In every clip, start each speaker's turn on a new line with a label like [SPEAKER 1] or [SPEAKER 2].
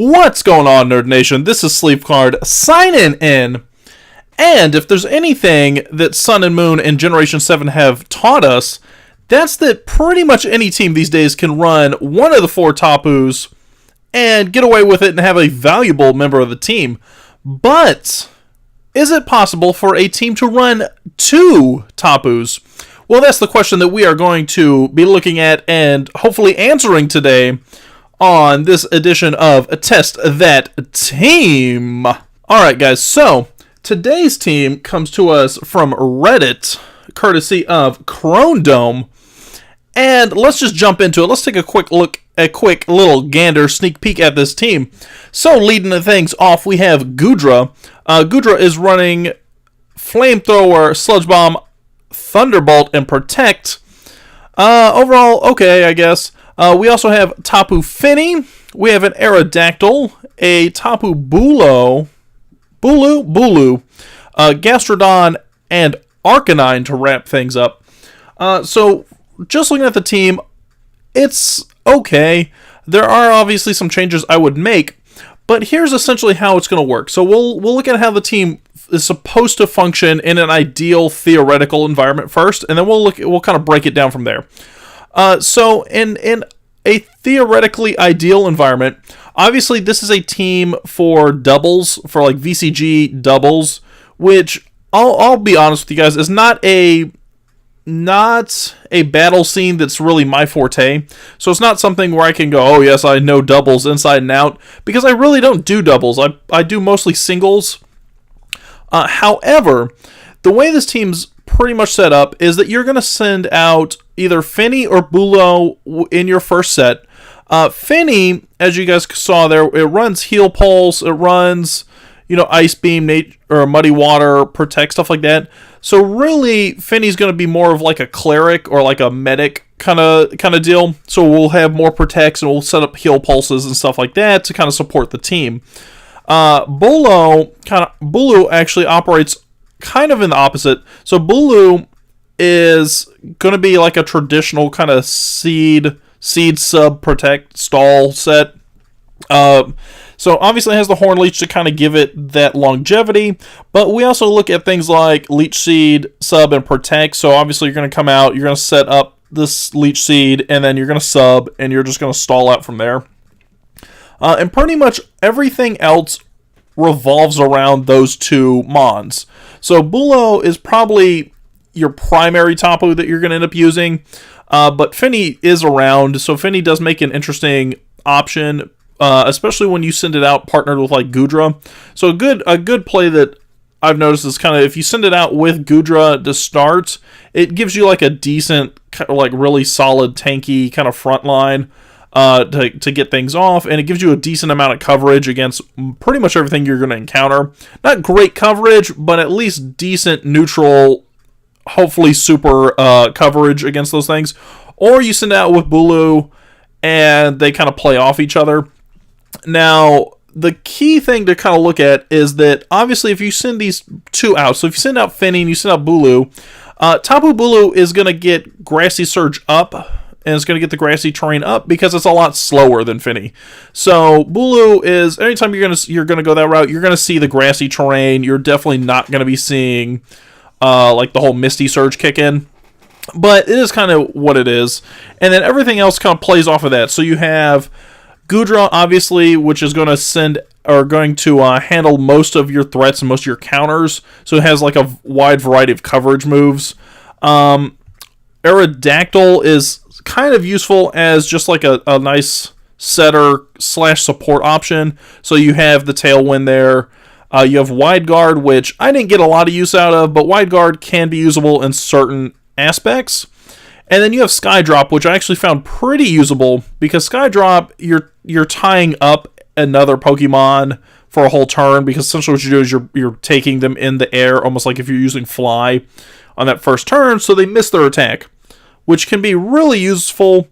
[SPEAKER 1] What's going on, Nerd Nation? This is Sleevecard signing in. And if there's anything that Sun and Moon and Generation 7 have taught us, that's that pretty much any team these days can run one of the four Tapus and get away with it and have a valuable member of the team. But is it possible for a team to run two Tapus? Well, that's the question that we are going to be looking at and hopefully answering today on this edition of Test That Team. Alright guys, so today's team comes to us from Reddit, courtesy of Crohndome, and let's just jump into it. Let's take a quick look, a quick little gander, sneak peek at this team. So leading the things off, we have Goodra. Goodra is running Flamethrower, Sludge Bomb, Thunderbolt, and Protect. Overall, okay, I guess. We also have Tapu Fini, we have an Aerodactyl, a Tapu Bulu, Gastrodon, and Arcanine to wrap things up. So, just looking at the team, it's okay. There are obviously some changes I would make, but here's essentially how it's going to work. So we'll look at how the team is supposed to function in an ideal theoretical environment first, and then we'll kind of break it down from there. So in a theoretically ideal environment, obviously this is a team for doubles, for like VCG doubles, which I'll be honest with you guys, is not a battle scene that's really my forte. So it's not something where I can go, oh yes, I know doubles inside and out, because I really don't do doubles. I do mostly singles. However, the way this team's pretty much set up is that you're going to send out either Fini or Bulu in your first set. Fini, as you guys saw there, it runs Heal Pulse, it runs, Ice Beam, or Muddy Water, Protect, stuff like that. So really, Fini's going to be more of like a cleric or like a medic kind of deal. So we'll have more Protects and we'll set up Heal Pulses and stuff like that to kind of support the team. Bulu actually operates kind of in the opposite. So Bulu is going to be like a traditional kind of seed sub protect stall set. So obviously it has the Horn Leech to kind of give it that longevity, but we also look at things like Leech Seed, sub, and protect. So obviously you're going to come out, you're going to set up this Leech Seed, and then you're going to sub, and you're just going to stall out from there. And pretty much everything else revolves around those two mons. So Bulu is probably your primary Tapu that you're going to end up using, but Fini is around, so Fini does make an interesting option, especially when you send it out partnered with like Goodra. So a good play that I've noticed is kind of, if you send it out with Goodra to start, it gives you like a decent, like really solid tanky kind of front line to get things off, and it gives you a decent amount of coverage against pretty much everything you're going to encounter. Not great coverage, but at least decent neutral, hopefully super coverage against those things. Or you send it out with Bulu, and they kind of play off each other. Now, the key thing to kind of look at is that, obviously, if you send these two out, so if you send out Fini and you send out Bulu, Tapu Bulu is going to get Grassy Surge up, and it's going to get the grassy terrain up because it's a lot slower than Fini. So Bulu is, anytime you're going to go that route, you're going to see the grassy terrain. You're definitely not going to be seeing like the whole Misty Surge kick in. But it is kind of what it is. And then everything else kind of plays off of that. So you have Goodra, obviously, which is going to handle most of your threats and most of your counters. So it has like a wide variety of coverage moves. Aerodactyl is kind of useful as just like a nice setter / support option. So you have the Tailwind there. You have Wide Guard, which I didn't get a lot of use out of, but Wide Guard can be usable in certain aspects. And then you have Skydrop, which I actually found pretty usable, because Skydrop, you're tying up another Pokemon for a whole turn, because essentially what you do is you're taking them in the air, almost like if you're using Fly on that first turn, so they miss their attack, which can be really useful,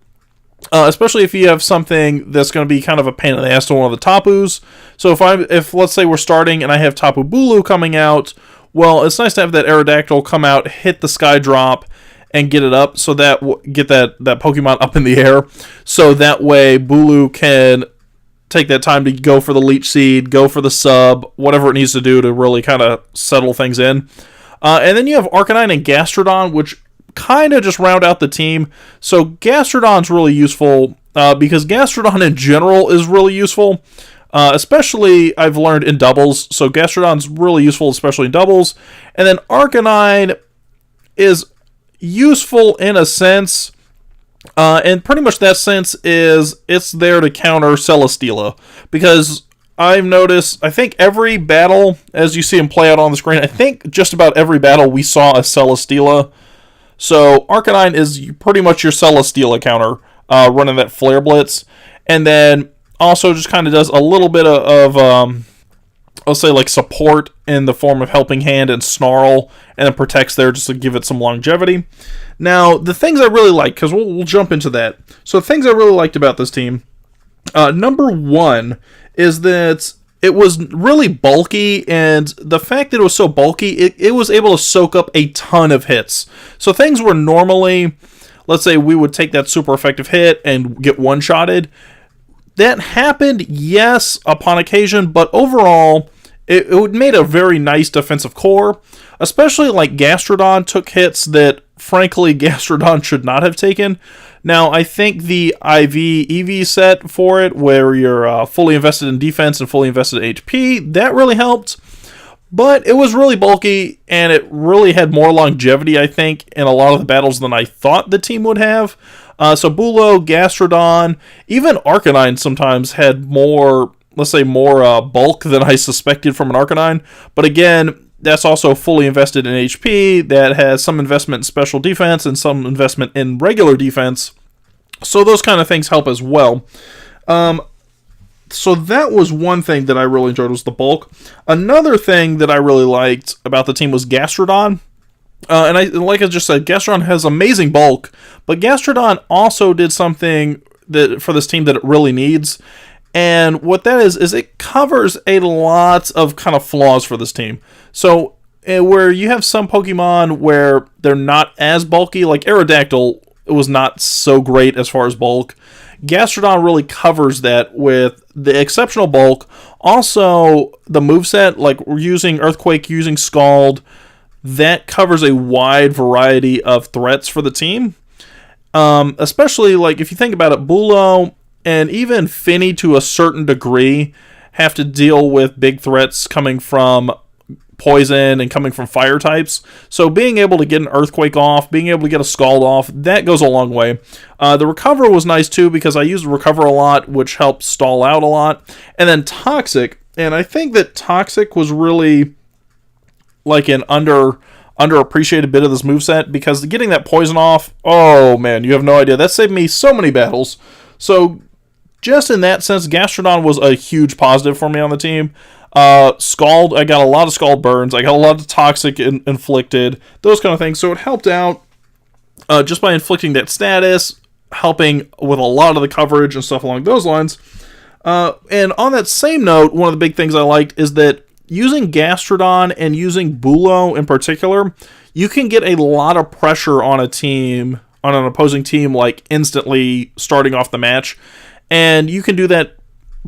[SPEAKER 1] especially if you have something that's going to be kind of a pain in the ass to one of the Tapus. So if let's say we're starting and I have Tapu Bulu coming out, well, it's nice to have that Aerodactyl come out, hit the Skydrop, and get it up, so that get that Pokemon up in the air, so that way Bulu can take that time to go for the Leech Seed, go for the sub, whatever it needs to do to really kind of settle things in. And then you have Arcanine and Gastrodon, which kind of just round out the team. So Gastrodon's really useful because Gastrodon in general is really useful, especially I've learned in doubles. So Gastrodon's really useful, especially in doubles. And then Arcanine is useful in a sense, and pretty much that sense is it's there to counter Celesteela, because I've noticed, I think every battle, as you see him play out on the screen, I think just about every battle we saw a Celesteela. So Arcanine is pretty much your Celesteela counter, running that Flare Blitz, and then also just kind of does a little bit of I'll say like support in the form of Helping Hand and Snarl, and then protects there just to give it some longevity. Now, the things I really like, because we'll jump into that. So, things I really liked about this team, number one is that it was really bulky, and the fact that it was so bulky, it was able to soak up a ton of hits. So, things were normally, let's say we would take that super effective hit and get one-shotted. That happened, yes, upon occasion, but overall, it made a very nice defensive core, especially like Gastrodon took hits that, frankly, Gastrodon should not have taken. Now, I think the IV-EV set for it, where you're fully invested in defense and fully invested in HP, that really helped, but it was really bulky, and it really had more longevity, I think, in a lot of the battles than I thought the team would have. So Bulo, Gastrodon, even Arcanine sometimes had more, let's say, more bulk than I suspected from an Arcanine. But again, that's also fully invested in HP. That has some investment in special defense and some investment in regular defense. So those kind of things help as well. So that was one thing that I really enjoyed, was the bulk. Another thing that I really liked about the team was Gastrodon. Like I just said, Gastrodon has amazing bulk, but Gastrodon also did something that for this team that it really needs. And what that is it covers a lot of kind of flaws for this team. So, where you have some Pokemon where they're not as bulky, like Aerodactyl was not so great as far as bulk, Gastrodon really covers that with the exceptional bulk. Also, the moveset, like we're using Earthquake, using Scald, that covers a wide variety of threats for the team. Especially, like, if you think about it, Bulo and even Finny to a certain degree have to deal with big threats coming from poison and coming from fire types. So being able to get an Earthquake off, being able to get a Scald off, that goes a long way. The Recover was nice too, because I used Recover a lot, which helped stall out a lot. And then Toxic, and I think that Toxic was really like an underappreciated bit of this moveset, because getting that poison off, oh man, you have no idea. That saved me so many battles. So just in that sense, Gastrodon was a huge positive for me on the team. Scald, I got a lot of Scald burns. I got a lot of Toxic inflicted, those kind of things. So it helped out just by inflicting that status, helping with a lot of the coverage and stuff along those lines. And on that same note, one of the big things I liked is that using Gastrodon and using Bulo in particular, you can get a lot of pressure on a team, on an opposing team, like instantly starting off the match. And you can do that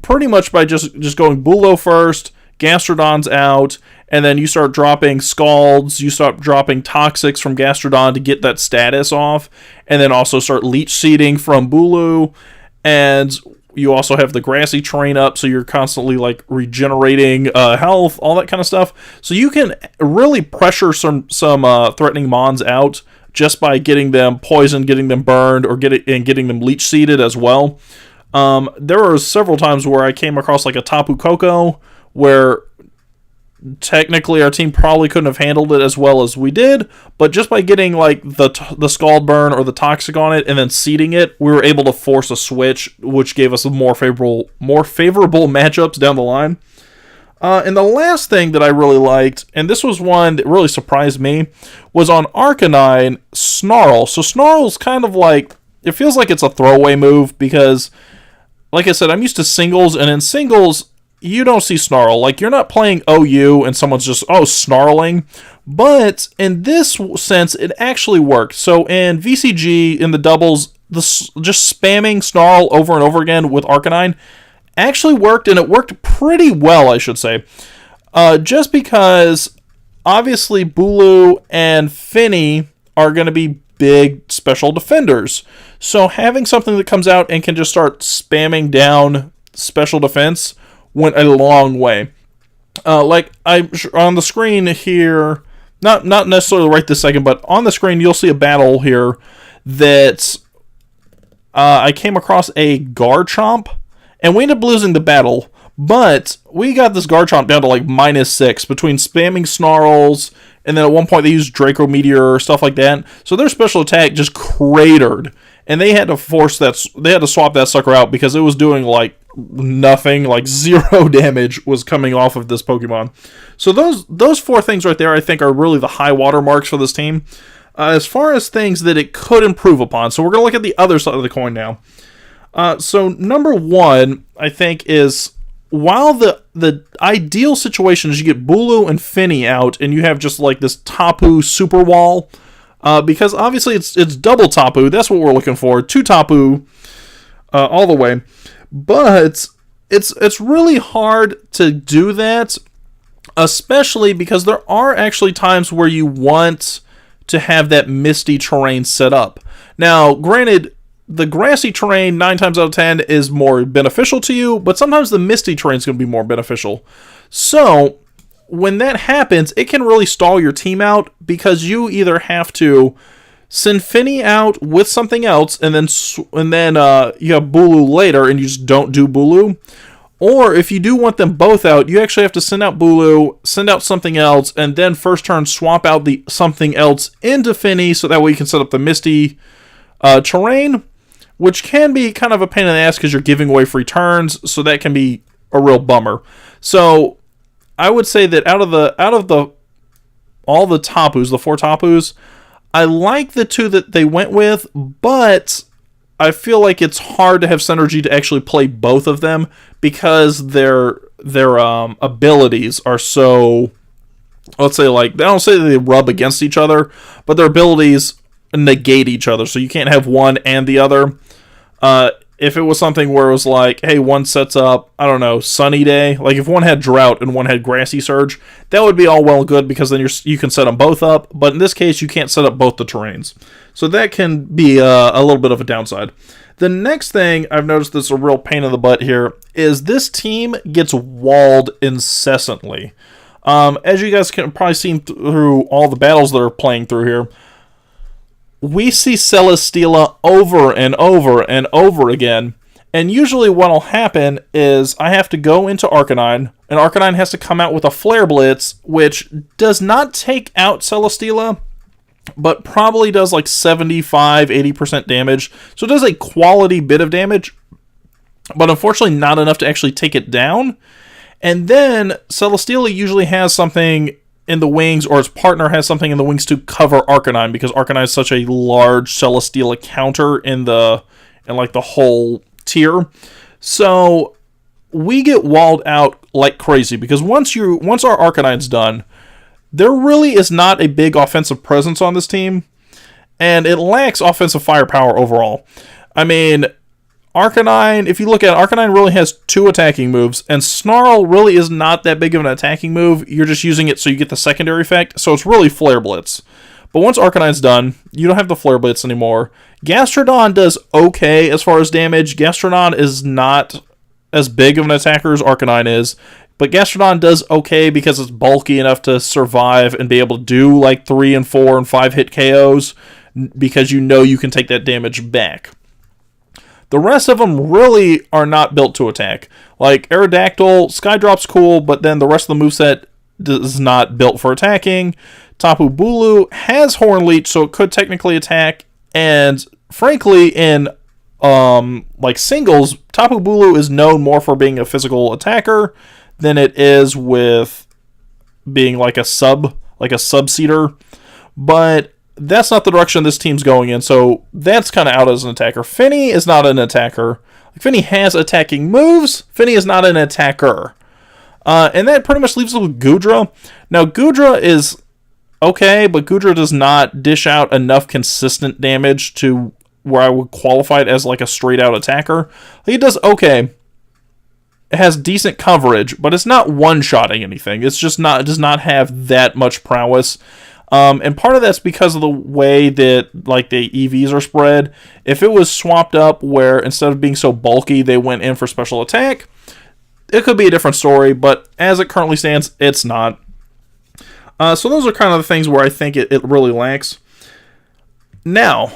[SPEAKER 1] pretty much by just going Bulo first, Gastrodon's out, and then you start dropping Scalds, you start dropping Toxics from Gastrodon to get that status off, and then also start Leech Seeding from Bulo, and you also have the Grassy Terrain up, so you're constantly like regenerating health, all that kind of stuff. So you can really pressure some threatening mons out just by getting them poisoned, getting them burned, or getting them Leech Seeded as well. There were several times where I came across like a Tapu Koko, where technically our team probably couldn't have handled it as well as we did, but just by getting like the Scald Burn or the Toxic on it and then seeding it, we were able to force a switch, which gave us more favorable matchups down the line. And the last thing that I really liked, and this was one that really surprised me, was on Arcanine, Snarl. So Snarl's kind of like, it feels like it's a throwaway move, because like I said, I'm used to singles, and in singles, you don't see Snarl. Like, you're not playing OU and someone's just, snarling. But in this sense, it actually worked. So in VCG, in the doubles, just spamming Snarl over and over again with Arcanine actually worked, and it worked pretty well, I should say. Just because, obviously, Bulu and Finny are going to be big special defenders. So having something that comes out and can just start spamming down special defense went a long way. Like I on the screen here, not necessarily right this second, but on the screen you'll see a battle here that I came across a Garchomp, and we ended up losing the battle, but we got this Garchomp down to like -6 between spamming Snarls, and then at one point they used Draco Meteor or stuff like that. So their special attack just cratered, and they had to swap that sucker out because it was doing like nothing, like 0 damage was coming off of this Pokemon. So those 4 things right there, I think, are really the high water marks for this team. As far as things that it could improve upon, so we're going to look at the other side of the coin now. So number 1, I think, is while the ideal situation is you get Bulu and Finny out, and you have just like this Tapu super wall, because obviously it's double Tapu. That's what we're looking for. 2 Tapu all the way. But it's really hard to do that, especially because there are actually times where you want to have that misty terrain set up. Now, granted, the grassy terrain 9 times out of 10 is more beneficial to you, but sometimes the misty terrain is going to be more beneficial. So when that happens, it can really stall your team out, because you either have to send Finny out with something else, and then you have Bulu later, and you just don't do Bulu. Or if you do want them both out, you actually have to send out Bulu, send out something else, and then first turn swap out the something else into Finny, so that way you can set up the misty terrain, which can be kind of a pain in the ass because you're giving away free turns, so that can be a real bummer. So I would say that out of all the Tapus, the 4 Tapus, I like the 2 that they went with, but I feel like it's hard to have synergy to actually play both of them, because their abilities are so, let's say, like, I don't say that they rub against each other, but their abilities negate each other, so you can't have one and the other. If it was something where it was like, hey, one sets up, I don't know, Sunny Day, like if one had Drought and one had Grassy Surge, that would be all well and good, because then you can set them both up, but in this case, you can't set up both the terrains. So that can be a little bit of a downside. The next thing I've noticed that's a real pain in the butt here is this team gets walled incessantly. As you guys can probably see through all the battles that are playing through here, we see Celesteela over and over and over again, and usually what'll happen is I have to go into Arcanine, and Arcanine has to come out with a Flare Blitz, which does not take out Celesteela, but probably does like 75-80% damage, so it does a quality bit of damage, but unfortunately not enough to actually take it down. And then Celesteela usually has something in the wings, or its partner has something in the wings to cover Arcanine, because Arcanine is such a large Celesteela counter in like the whole tier. So we get walled out like crazy, because once our Arcanine's done, there really is not a big offensive presence on this team, and it lacks offensive firepower overall. I mean, Arcanine, if you look at it, Arcanine really has 2 attacking moves, and Snarl really is not that big of an attacking move. You're just using it so you get the secondary effect, so it's really Flare Blitz. But once Arcanine's done, you don't have the Flare Blitz anymore. Gastrodon does okay as far as damage. Gastrodon is not as big of an attacker as Arcanine is, but Gastrodon does okay because it's bulky enough to survive and be able to do like 3 and 4 and 5 hit KOs, because you know you can take that damage back. The rest of them really are not built to attack. Like Aerodactyl, Skydrop's cool, but then the rest of the moveset is not built for attacking. Tapu Bulu has Horn Leech, so it could technically attack. And frankly, in like singles, Tapu Bulu is known more for being a physical attacker than it is with being like a sub-seater. But that's not the direction this team's going in, so that's kind of out as an attacker. Finny is not an attacker. Finny has attacking moves. Finny is not an attacker. And that pretty much leaves us with Goodra. Now, Goodra is okay, but Goodra does not dish out enough consistent damage to where I would qualify it as like a straight-out attacker. He does okay, It has decent coverage, but it's not one-shotting anything. It's just not, it does not have that much prowess. And part of that's because of the way that like the EVs are spread. If it was swapped up where instead of being so bulky, they went in for special attack, it could be a different story, but as it currently stands, it's not. So those are kind of the things where I think it really lacks. Now,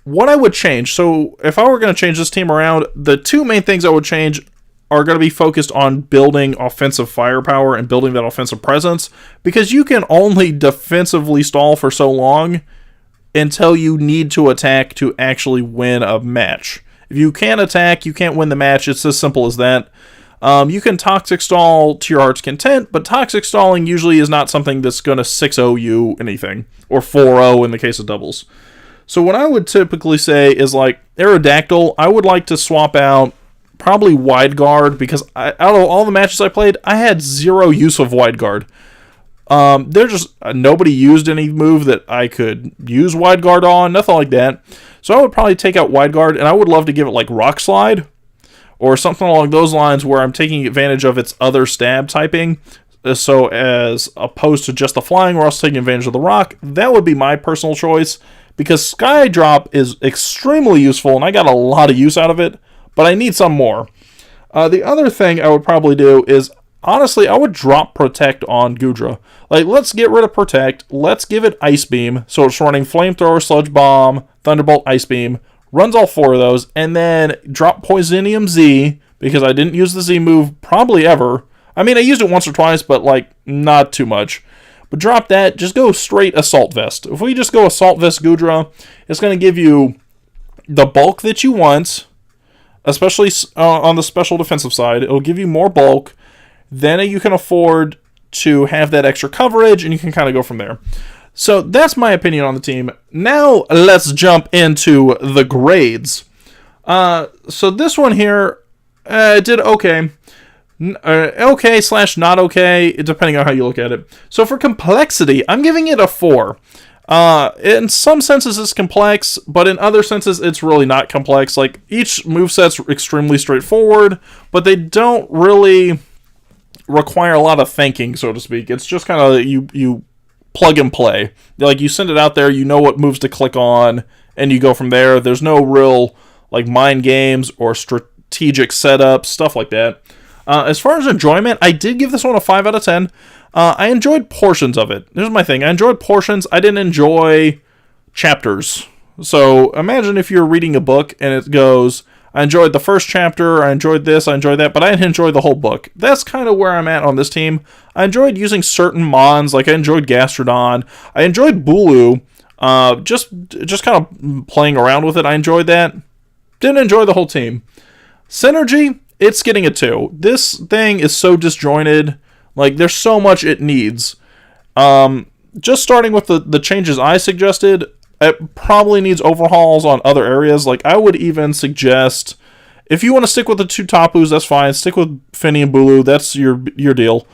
[SPEAKER 1] what I would change, so if I were going to change this team around, the two main things I would change are going to be focused on building offensive firepower and building that offensive presence, because you can only defensively stall for so long until you need to attack to actually win a match. If you can't attack, you can't win the match. It's as simple as that. You can toxic stall to your heart's content, but toxic stalling usually is not something that's going to 6-0 you anything, or 4-0 in the case of doubles. So what I would typically say is, like, Aerodactyl, I would like to swap out probably Wide Guard, because out of all the matches I played, I had zero use of Wide Guard. Nobody used any move that I could use Wide Guard on, nothing like that. So I would probably take out Wide Guard, and I would love to give it like Rock Slide, or something along those lines where I'm taking advantage of its other stab typing, so as opposed to just the flying, or else taking advantage of the rock. That would be my personal choice, because Sky Drop is extremely useful, and I got a lot of use out of it, but I need some more. The other thing I would probably do is, honestly, I would drop Protect on Goodra. Like, let's get rid of Protect, let's give it Ice Beam, so it's running Flamethrower, Sludge Bomb, Thunderbolt, Ice Beam, runs all four of those, and then drop Poisonium Z, because I didn't use the Z move probably ever. I mean, I used it once or twice, but, like, not too much. But drop that, just go straight Assault Vest. If we just go Assault Vest Goodra, it's going to give you the bulk that you want, especially on the special defensive side. It'll give you more bulk, then you can afford to have that extra coverage, and you can kind of go from there. So that's my opinion on the team. Now let's jump into the grades. So this one here did okay. Okay / not okay, depending on how you look at it. So for complexity, I'm giving it a 4. In some senses it's complex, but in other senses it's really not complex. Like, each moveset's extremely straightforward, but they don't really require a lot of thinking, so to speak. It's just kind of you plug and play. Like, you send it out there, you know what moves to click on, and you go from there. There's no real, like, mind games or strategic setup, stuff like that. As far as enjoyment, I did give this one a 5 out of 10. I enjoyed portions of it. Here's my thing. I enjoyed portions. I didn't enjoy chapters. So imagine if you're reading a book and it goes, I enjoyed the first chapter, I enjoyed this, I enjoyed that, but I didn't enjoy the whole book. That's kind of where I'm at on this team. I enjoyed using certain mons, like I enjoyed Gastrodon. I enjoyed Bulu, just kind of playing around with it. I enjoyed that. Didn't enjoy the whole team. Synergy, it's getting a 2. This thing is so disjointed. Like, there's so much it needs. Just starting with the changes I suggested, it probably needs overhauls on other areas. Like, I would even suggest, if you want to stick with the 2 Tapus, that's fine. Stick with Finny and Bulu, that's your deal.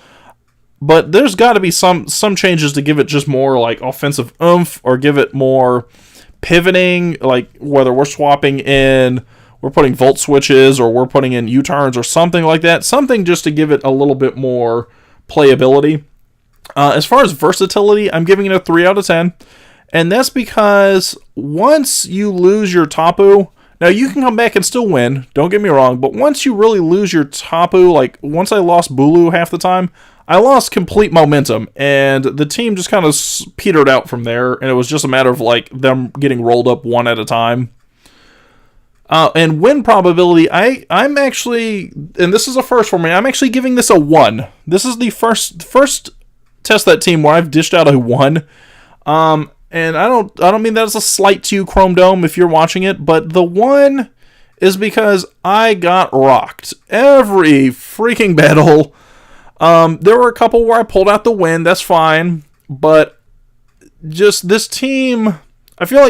[SPEAKER 1] But there's got to be some changes to give it just more, like, offensive oomph, or give it more pivoting, like, whether we're swapping in, we're putting volt switches, or we're putting in U-turns, or something like that. Something just to give it a little bit more playability. As far as versatility, I'm giving it a 3 out of 10. And that's because once you lose your Tapu, now you can come back and still win, don't get me wrong, but once you really lose your Tapu, like once I lost Bulu half the time, I lost complete momentum, and the team just kind of petered out from there, and it was just a matter of like them getting rolled up one at a time. And win probability, I'm actually, and this is a first for me, I'm actually giving this a 1. This is the first test that team where I've dished out a 1. And I don't mean that as a slight to you, Crohndome, if you're watching it, but the 1 is because I got rocked. Every freaking battle. There were a couple where I pulled out the win, that's fine, but just this team, I feel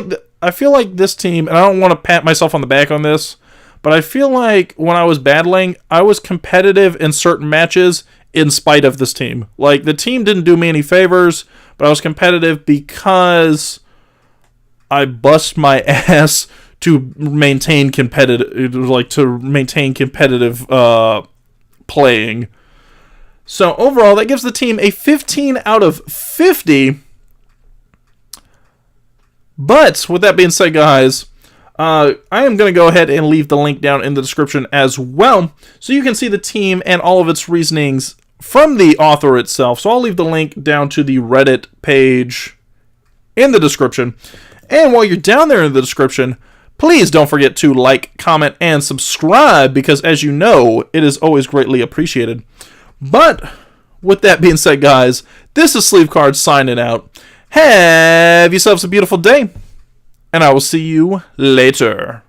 [SPEAKER 1] like this team, and I don't want to pat myself on the back on this, but I feel like when I was battling, I was competitive in certain matches in spite of this team. Like, the team didn't do me any favors, but I was competitive because I bust my ass to maintain competitive, playing. So overall, that gives the team a 15 out of 50. But with that being said, guys, I am going to go ahead and leave the link down in the description as well, so you can see the team and all of its reasonings from the author itself. So I'll leave the link down to the Reddit page in the description. And while you're down there in the description, please don't forget to like, comment, and subscribe, because as you know, it is always greatly appreciated. But with that being said, guys, this is Sleevecard signing out. Have yourselves a beautiful day, and I will see you later.